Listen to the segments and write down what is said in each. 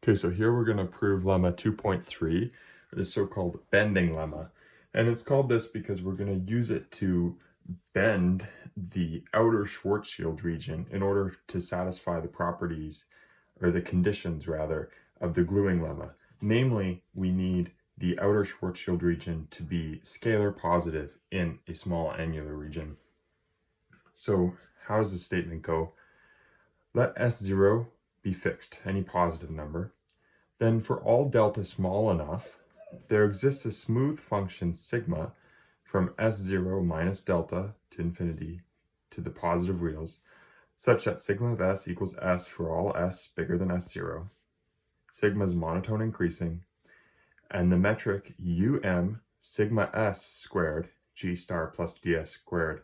Okay, so here we're going to prove lemma 2.3, the so-called bending lemma. And it's called this because we're going to use it to bend the outer Schwarzschild region in order to satisfy the properties, or the conditions rather, of the gluing lemma. Namely, we need the outer Schwarzschild region to be scalar positive in a small annular region. So how does the statement go? Let S0 be fixed, any positive number. Then for all delta small enough, there exists a smooth function sigma from S0 minus delta to infinity to the positive reals, such that sigma of S equals S for all S bigger than S0. Sigma is monotone increasing, and the metric sigma S squared, G star plus DS squared,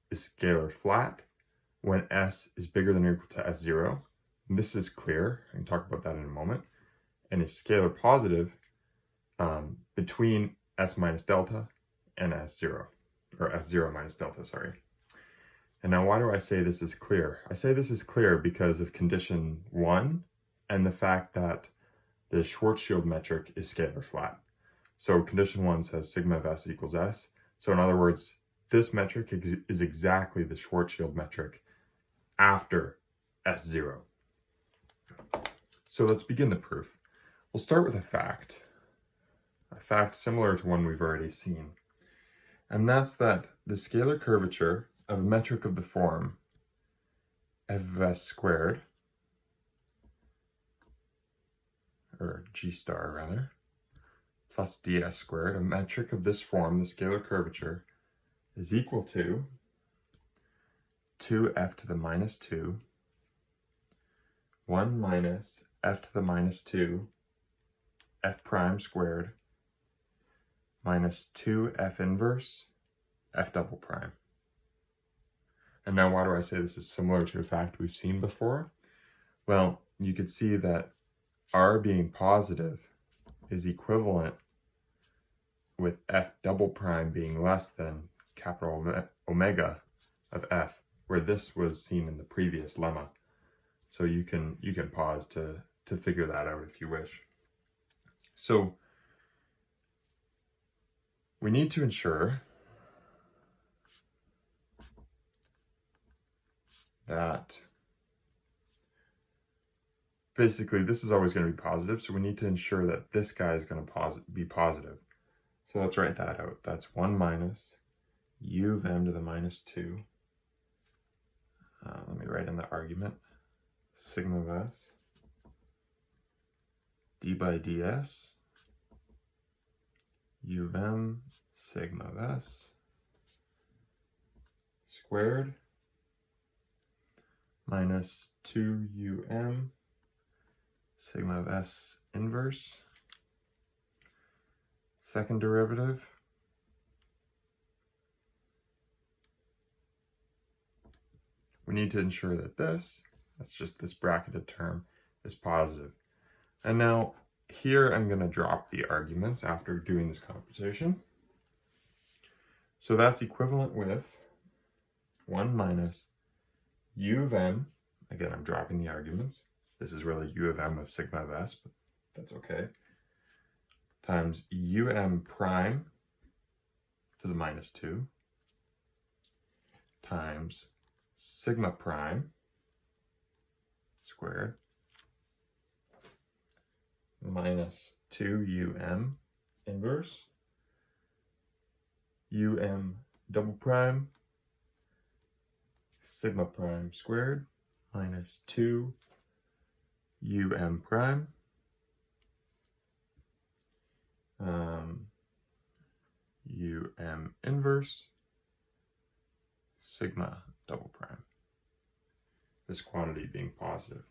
is scalar flat when S is bigger than or equal to S0. And this is clear, I can talk about that in a moment, and is scalar positive between S minus delta and S0, or S0 minus delta, sorry. And now why do I say this is clear? I say this is clear because of condition 1 and the fact that the Schwarzschild metric is scalar flat. So condition 1 says sigma of S equals S. So in other words, this metric is exactly the Schwarzschild metric after S0. So let's begin the proof. We'll start with a fact similar to one we've already seen. And that's that the scalar curvature of a metric of the form f of s squared, or g star rather, plus ds squared, a metric of this form, the scalar curvature, is equal to 2f to the minus 2, 1 minus f to the minus 2, f prime squared, minus 2f inverse, f double prime. And now why do I say this is similar to a fact we've seen before? Well, you could see that r being positive is equivalent with f double prime being less than capital omega of f, where this was seen in the previous lemma. So you can pause to figure that out if you wish. So we need to ensure that basically this is always going to be positive, so we need to ensure that this guy is going to be positive. So let's write that out. That's 1 minus u of m to the minus 2. Let me write in the argument. Sigma of s d by ds u of m sigma of s squared minus 2um sigma of s inverse, second derivative, we need to ensure that that's just this bracketed term, is positive. And now here I'm going to drop the arguments after doing this computation. So that's equivalent with 1 minus u of m, again I'm dropping the arguments, this is really u of m of sigma of s, but that's okay, times um prime to the minus 2 times sigma prime squared minus 2um inverse double prime sigma prime squared minus 2 prime inverse sigma double prime, this quantity being positive.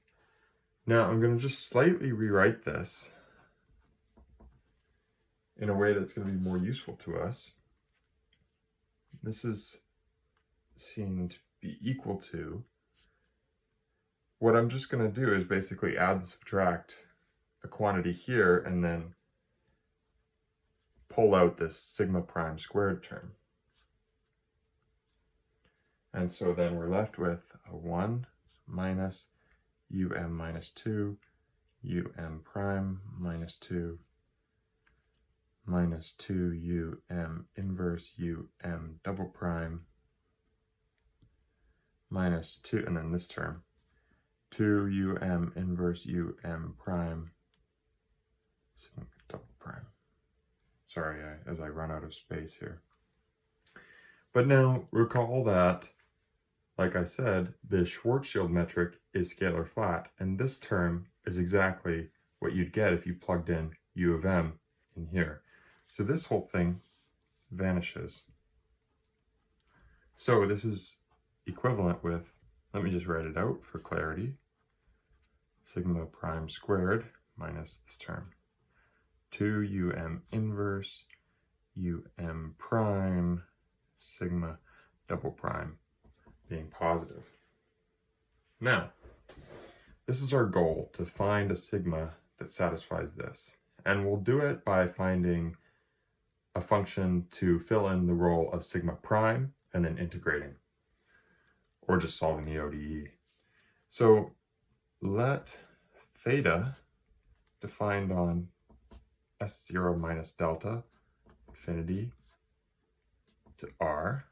Now I'm going to just slightly rewrite this in a way that's going to be more useful to us. This is seen to be equal to, what I'm just going to do is basically add and subtract a quantity here and then pull out this sigma prime squared term. And so then we're left with a 1 minus minus 2 prime minus 2 minus 2 inverse double prime minus 2, and then this term, 2 inverse prime sigma double prime. Sorry, as I run out of space here. But now recall that, like I said, the Schwarzschild metric is scalar flat, and this term is exactly what you'd get if you plugged in u of m in here. So this whole thing vanishes. So this is equivalent with, let me just write it out for clarity, sigma prime squared minus this term, 2 inverse prime sigma double prime being positive. Now, this is our goal, to find a sigma that satisfies this. And we'll do it by finding a function to fill in the role of sigma prime and then integrating, or just solving the ODE. So let theta, defined on S0 minus delta, infinity to R,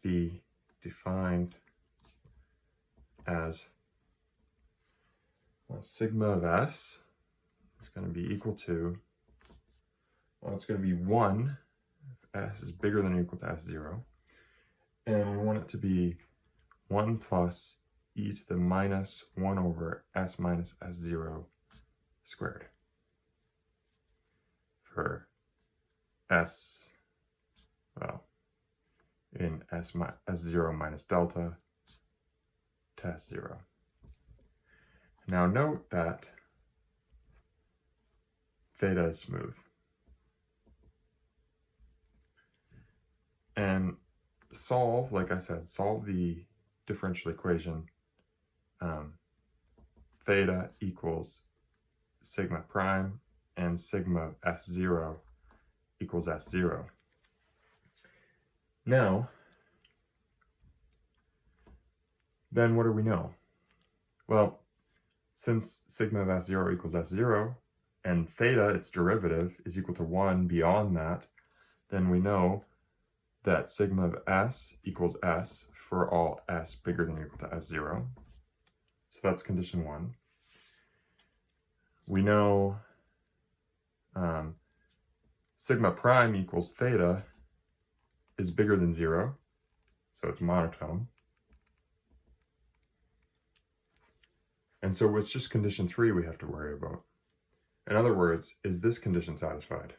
be defined as sigma of S is going to be equal to, well, it's going to be 1 if S is bigger than or equal to S0. And we want it to be 1 plus e to the minus 1 over S minus S0 squared for S, well, in S0 minus delta to S0. Now note that theta is smooth. And solve, like I said, solve the differential equation. Theta equals sigma prime and sigma of S0 equals S0. Now, then what do we know? Well, since sigma of S0 equals S0 and theta, its derivative, is equal to 1 beyond that, then we know that sigma of S equals S for all S bigger than or equal to S0. So that's condition 1. We know sigma prime equals theta is bigger than 0, so it's monotone. And so it's just condition 3 we have to worry about. In other words, is this condition satisfied?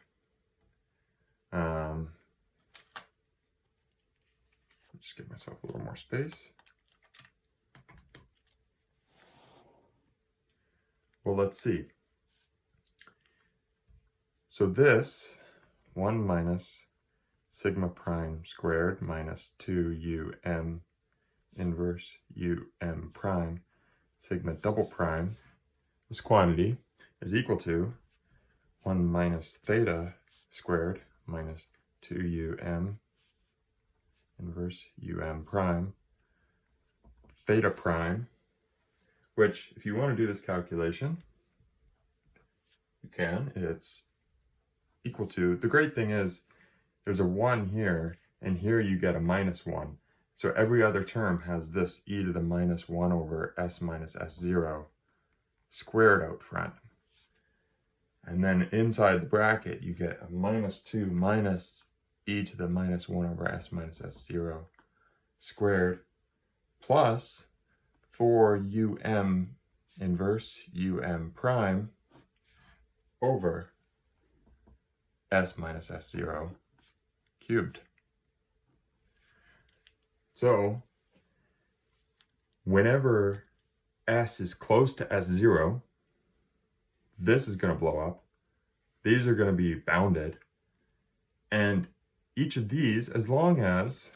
Just give myself a little more space. Well, let's see. So this 1 minus sigma prime squared minus 2 inverse prime sigma double prime, this quantity is equal to 1 minus theta squared minus 2 inverse prime theta prime, which, if you want to do this calculation, you can. It's equal to, the great thing is there's a 1 here, and here you get a minus 1. So every other term has this e to the minus 1 over S minus S0 squared out front. And then inside the bracket, you get a minus 2 minus e to the minus 1 over S minus S0 squared plus 4 inverse prime over S minus S0 cubed. So whenever S is close to S0, this is going to blow up. These are going to be bounded. And each of these, as long as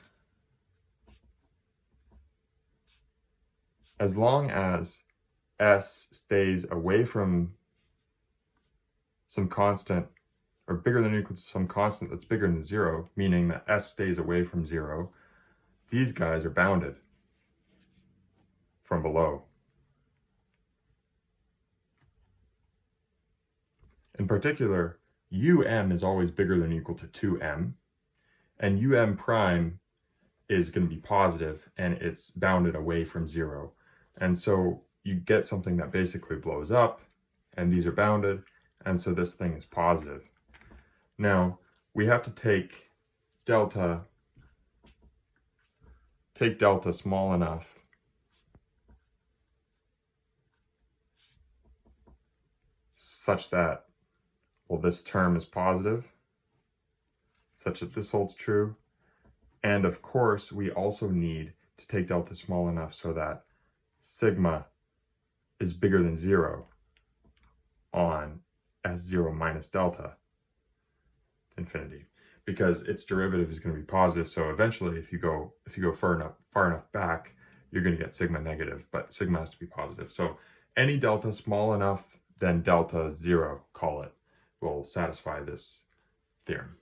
S stays away from some constant, or bigger than or equal to some constant that's bigger than 0, meaning that S stays away from 0, these guys are bounded from below. In particular, is always bigger than or equal to 2m, and prime is going to be positive, and it's bounded away from 0. And so you get something that basically blows up, and these are bounded, and so this thing is positive. Now, we have to take delta small enough such that, well, this term is positive, such that this holds true. And of course, we also need to take delta small enough so that sigma is bigger than 0 on S0 minus delta infinity, because its derivative is going to be positive. So eventually, if you go far enough back, you're going to get sigma negative, but sigma has to be positive. So any delta small enough than delta 0, call it, will satisfy this theorem.